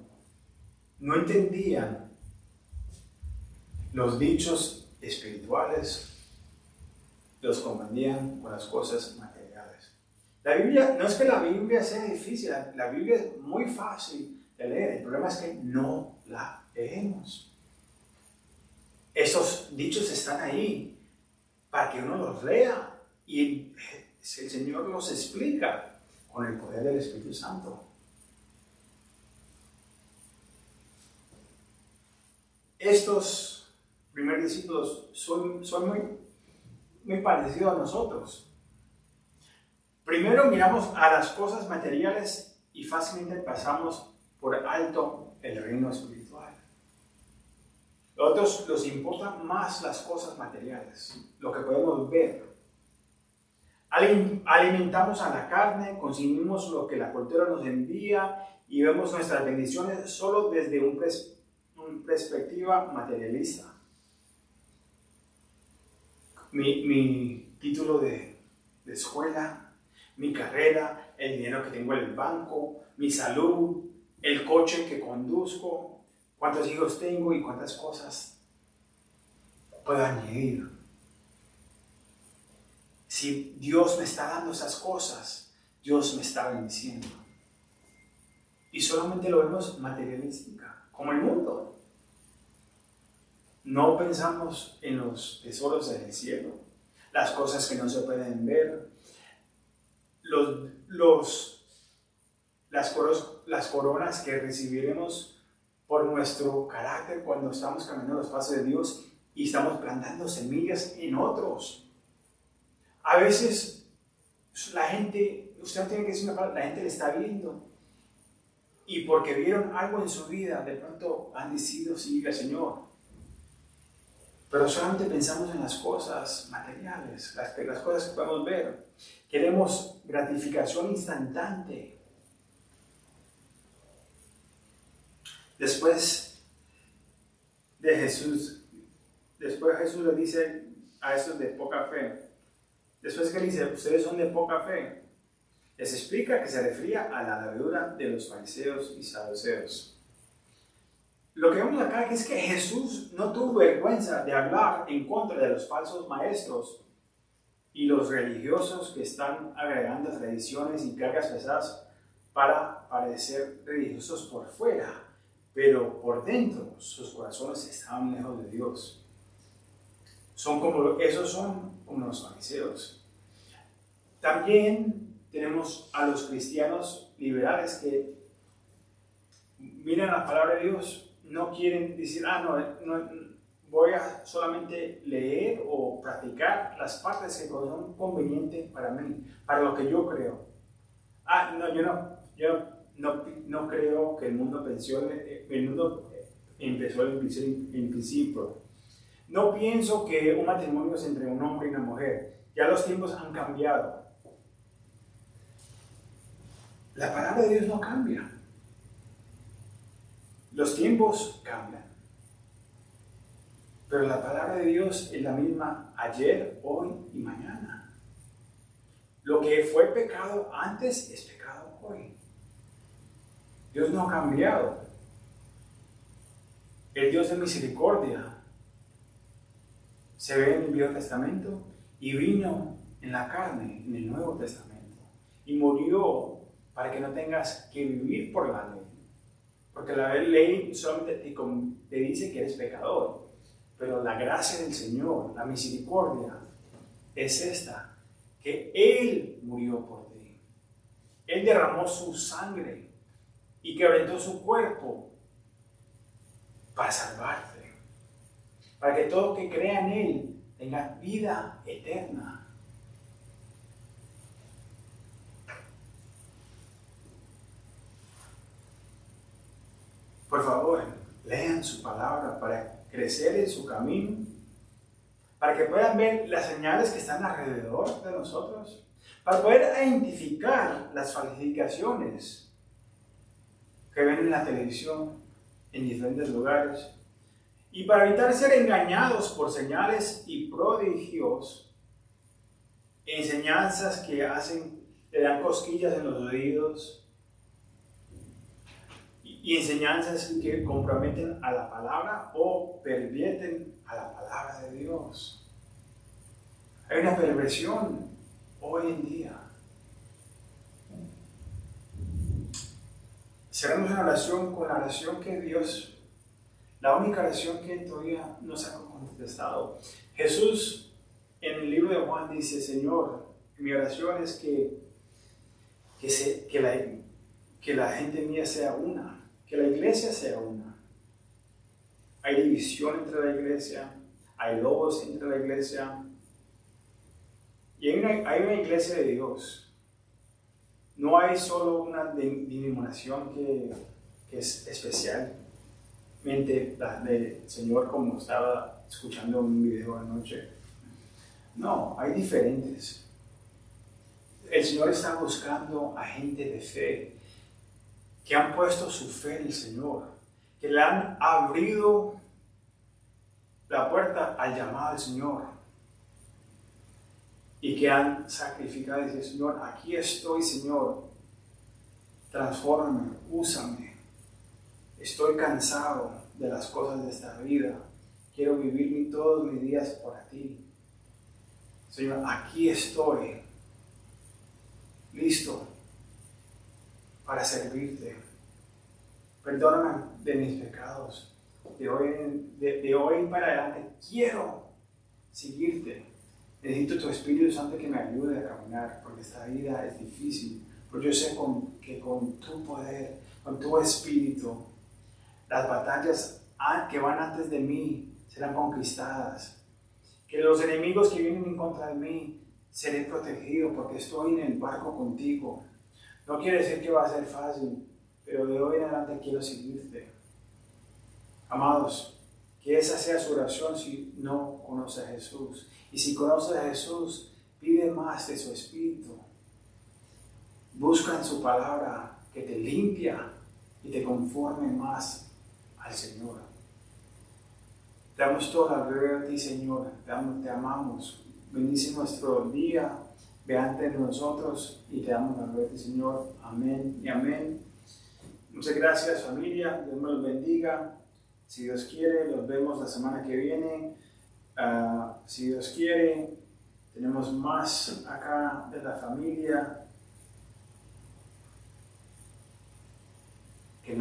No entendían los dichos espirituales, los confundían con las cosas materiales. La Biblia, no es que la Biblia sea difícil, la Biblia es muy fácil de leer, el problema es que no la leemos. Esos dichos están ahí para que uno los lea y el Señor los explica con el poder del Espíritu Santo. Estos primeros discípulos son muy parecidos a nosotros. Primero miramos a las cosas materiales y fácilmente pasamos por alto el reino espiritual. A otros les importan más las cosas materiales, lo que podemos ver. Alimentamos a la carne, consumimos lo que la cultura nos envía y vemos nuestras bendiciones solo desde una perspectiva materialista. Mi título de escuela, mi carrera, el dinero que tengo en el banco, mi salud, el coche que conduzco, cuántos hijos tengo y cuántas cosas puedo añadir. Si Dios me está dando esas cosas, Dios me está bendiciendo. Y solamente lo vemos materialística, como el mundo. No pensamos en los tesoros del cielo, las cosas que no se pueden ver, las coronas que recibiremos por nuestro carácter cuando estamos caminando los pasos de Dios y estamos plantando semillas en otros. A veces la gente, usted no tiene que decir una palabra, la gente le está viendo y porque vieron algo en su vida, de pronto han decidido seguir al Señor. Pero solamente pensamos en las cosas materiales, las cosas que podemos ver. Queremos gratificación instantánea. Después Jesús le dice a esos de poca fe, después que le dice, ustedes son de poca fe, les explica que se refería a la levadura de los fariseos y saduceos. Lo que vemos acá es que Jesús no tuvo vergüenza de hablar en contra de los falsos maestros y los religiosos que están agregando tradiciones y cargas pesadas para parecer religiosos por fuera, pero por dentro sus corazones estaban lejos de Dios. Esos son como los fariseos. También tenemos a los cristianos liberales que miran la palabra de Dios. No quieren decir, no, voy a solamente leer o practicar las partes que son convenientes para mí, para lo que yo creo. Yo no creo que el mundo empezó en principio. No pienso que un matrimonio es entre un hombre y una mujer. Ya los tiempos han cambiado. La palabra de Dios no cambia. Los tiempos cambian, pero la palabra de Dios es la misma ayer, hoy y mañana. Lo que fue pecado antes es pecado hoy. Dios no ha cambiado. El Dios de misericordia se ve en el Viejo Testamento y vino en la carne en el Nuevo Testamento y murió para que no tengas que vivir por la ley. Porque la ley solamente te dice que eres pecador, pero la gracia del Señor, la misericordia, es esta, que Él murió por ti. Él derramó su sangre y quebrantó su cuerpo para salvarte, para que todo que crea en Él tenga vida eterna. Por favor, lean en su palabra, para crecer en su camino, para que puedan ver las señales que están alrededor de nosotros, para poder identificar las falsificaciones que ven en la televisión, en diferentes lugares, y para evitar ser engañados por señales y prodigios, enseñanzas que le dan cosquillas en los oídos, y enseñanzas que comprometen a la palabra o pervierten a la palabra de Dios. Hay una perversión hoy en día. Cerramos una oración con la oración que Dios, la única oración que todavía nos ha contestado. Jesús en el libro de Juan dice: Señor, mi oración es que la gente mía sea una, que la iglesia sea una. Hay división entre la iglesia, hay lobos entre la iglesia, y hay una iglesia de Dios. No hay solo una denominación que es especialmente la del Señor, como estaba escuchando un video anoche. No, hay diferentes. El Señor está buscando a gente de fe, que han puesto su fe en el Señor, que le han abrido la puerta al llamado del Señor y que han sacrificado y dicen: Señor, aquí estoy, Señor, transfórmame, úsame, estoy cansado de las cosas de esta vida, quiero vivir todos mis días para ti. Señor, aquí estoy, listo para servirte. Perdóname de mis pecados. De hoy para adelante quiero seguirte. Necesito tu Espíritu Santo que me ayude a caminar, porque esta vida es difícil. Pero yo sé que con tu poder, con tu Espíritu, las batallas que van antes de mí serán conquistadas. Que los enemigos que vienen en contra de mí seré protegido, porque estoy en el barco contigo. No quiere decir que va a ser fácil, pero de hoy en adelante quiero seguirte. Amados, que esa sea su oración si no conoce a Jesús. Y si conoce a Jesús, pide más de su Espíritu. Busca en su palabra que te limpia y te conforme más al Señor. Te damos toda la gloria a ti, Señor. Te amamos. Bendice nuestro día. Ve ante nosotros y te damos la gloria a ti, Señor. Amén y amén. Muchas gracias, familia. Dios me los bendiga. Si Dios quiere, los vemos la semana que viene. Si Dios quiere, tenemos más acá de la familia.